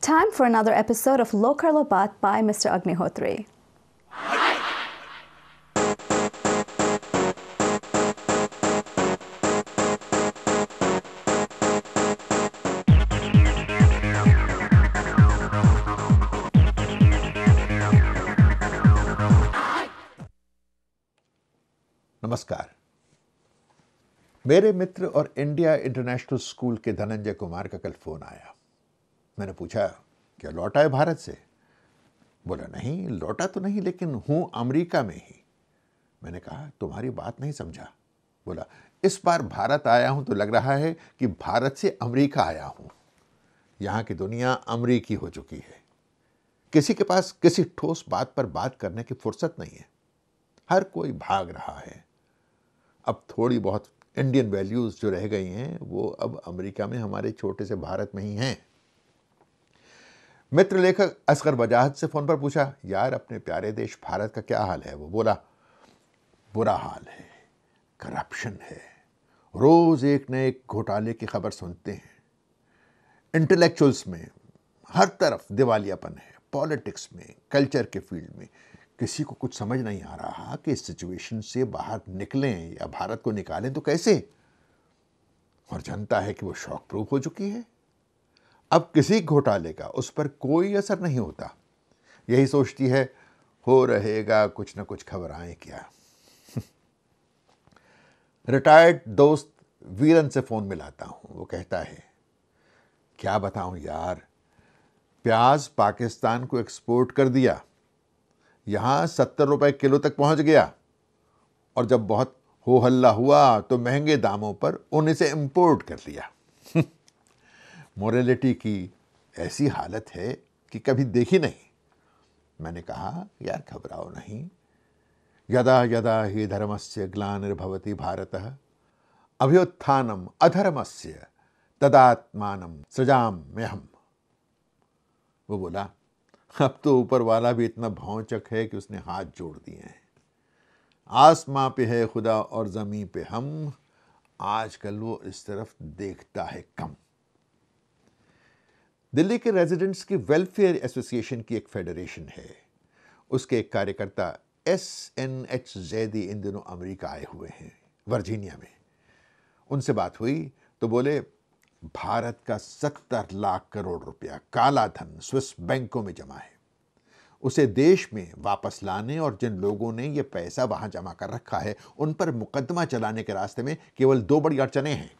Time for another episode of Lo Kar Lo Baat by Mr. Agnihotri. नमस्कार। मेरे मित्र और India international school के धनंजय कुमार का कल फोन आया। मैंने पूछा, क्या लौटा है भारत से? बोला, नहीं लौटा तो नहीं, लेकिन हूं अमेरिका में ही। मैंने कहा, तुम्हारी बात नहीं समझा। बोला, इस बार भारत आया हूं तो लग रहा है कि भारत से अमेरिका आया हूं। यहां की दुनिया अमेरिकी हो चुकी है। किसी के पास किसी ठोस बात पर बात करने की फुर्सत नहीं है। हर कोई भाग रहा है। अब थोड़ी बहुत इंडियन वैल्यूज जो रह गई हैं वो अब अमेरिका में, हमारे छोटे से भारत में ही हैं। मित्र लेखक असगर वजाहत से फोन पर पूछा, यार अपने प्यारे देश भारत का क्या हाल है? वो बोला, बुरा हाल है, करप्शन है, रोज एक न एक घोटाले की खबर सुनते हैं। इंटेलेक्चुअल्स में हर तरफ दिवालियापन है, पॉलिटिक्स में, कल्चर के फील्ड में। किसी को कुछ समझ नहीं आ रहा कि इस सिचुएशन से बाहर निकलें या भारत को निकालें तो कैसे। और जनता है कि वो शॉक प्रूफ हो चुकी है। अब किसी घोटाले का उस पर कोई असर नहीं होता। यही सोचती है, हो रहेगा कुछ ना कुछ, खबर आए क्या। रिटायर्ड दोस्त वीरन से फोन मिलाता हूं। वो कहता है, क्या बताऊं यार, प्याज पाकिस्तान को एक्सपोर्ट कर दिया, यहां 70 रुपए किलो तक पहुंच गया, और जब बहुत हो हल्ला हुआ तो महंगे दामों पर उन्हें से इंपोर्ट कर लिया। मोरालिटी की ऐसी हालत है कि कभी देखी नहीं। मैंने कहा, यार घबराओ नहीं। यदा यदा हि धर्मस्य ग्लानिर्भवति भारतः अभ्युत्थानम अधर्मस्य तदात्मानं सृजाम्यहम्। वो बोला, अब तो ऊपर वाला भी इतना भौचक है कि उसने हाथ जोड़ दिए हैं। आसमां पे है खुदा और जमीन पे हम, आजकल वो इस तरफ देखता है कम। दिल्ली के रेजिडेंट्स की वेलफेयर एसोसिएशन की एक फेडरेशन है। उसके एक कार्यकर्ता SNH जैदी इन दिनों अमेरिका आए हुए हैं, वर्जीनिया में। उनसे बात हुई तो बोले, भारत का 70 लाख करोड़ रुपया काला धन स्विस बैंकों में जमा है। उसे देश में वापस लाने और जिन लोगों ने यह पैसा वहां जमा कर रखा है उन पर मुकदमा चलाने के रास्ते में केवल 2 बड़ी अड़चनें हैं।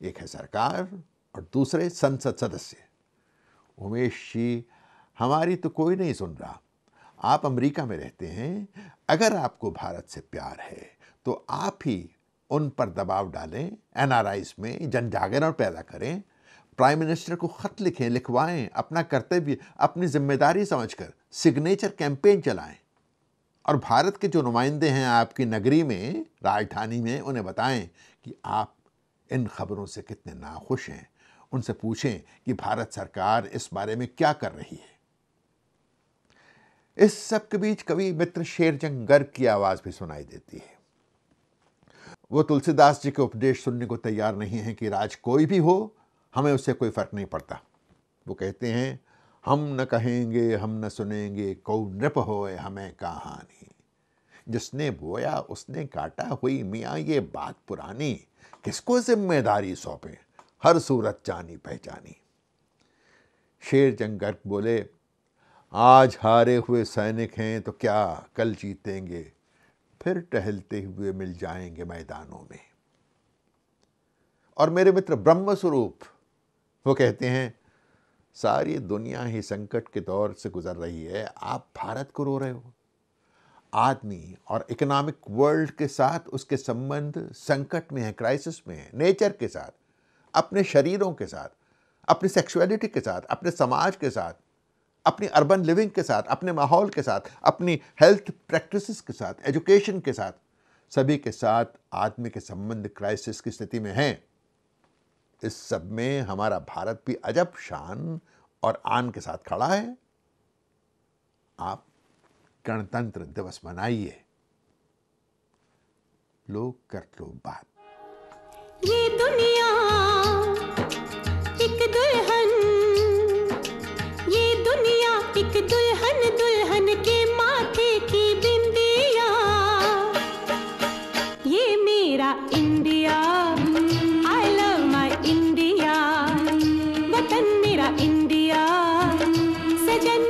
एक है सरकार और दूसरे संसद सदस्य। उमेश जी, हमारी तो कोई नहीं सुन रहा। आप अमेरिका में रहते हैं, अगर आपको भारत से प्यार है तो आप ही उन पर दबाव डालें, NRIs में जन जागरण पैदा करें, प्राइम मिनिस्टर को खत लिखें, लिखवाएं, अपना कर्तव्य अपनी जिम्मेदारी समझकर सिग्नेचर कैंपेन चलाएं, और भारत के जो नुमाइंदे हैं आपकी नगरी में, राजधानी में, उन्हें बताएं कि आप इन खबरों से कितने नाखुश हैं। उनसे पूछें कि भारत सरकार इस बारे में क्या कर रही है। इस सब के बीच कवि मित्र शेरजंग गर्ग की आवाज भी सुनाई देती है। वो तुलसीदास जी के उपदेश सुनने को तैयार नहीं है कि राज कोई भी हो, हमें उससे कोई फर्क नहीं पड़ता। वो कहते हैं, हम न कहेंगे, हम न सुनेंगे, कौ नृप होए हमें कहानी। जिसने बोया उसने काटा, हुई मियाँ ये बात पुरानी। किसको जिम्मेदारी सौंपे, हर सूरत जानी पहचानी। शेरजंग गर्ग बोले, आज हारे हुए सैनिक हैं तो क्या कल जीतेंगे, फिर टहलते हुए मिल जाएंगे मैदानों में। और मेरे मित्र ब्रह्म स्वरूप, वो कहते हैं, सारी दुनिया ही संकट के दौर से गुजर रही है, आप भारत को रो रहे हो। आदमी और इकोनॉमिक वर्ल्ड के साथ उसके संबंध संकट में है, क्राइसिस में है, नेचर के साथ, अपने शरीरों के साथ, अपनी सेक्सुअलिटी के साथ, अपने समाज के साथ, अपनी अर्बन लिविंग के साथ, अपने माहौल के साथ, अपनी हेल्थ प्रैक्टिसेस के साथ, एजुकेशन के साथ, सभी के साथ आदमी के संबंध क्राइसिस की स्थिति में हैं। इस सब में हमारा भारत भी अजब शान और आन के साथ खड़ा है। आप गणतंत्र दिवस मनाइए, लोग कर लो बात। ये दुनिया एक दुल्हन India, I love my India, वतन मेरा इंडिया, सजन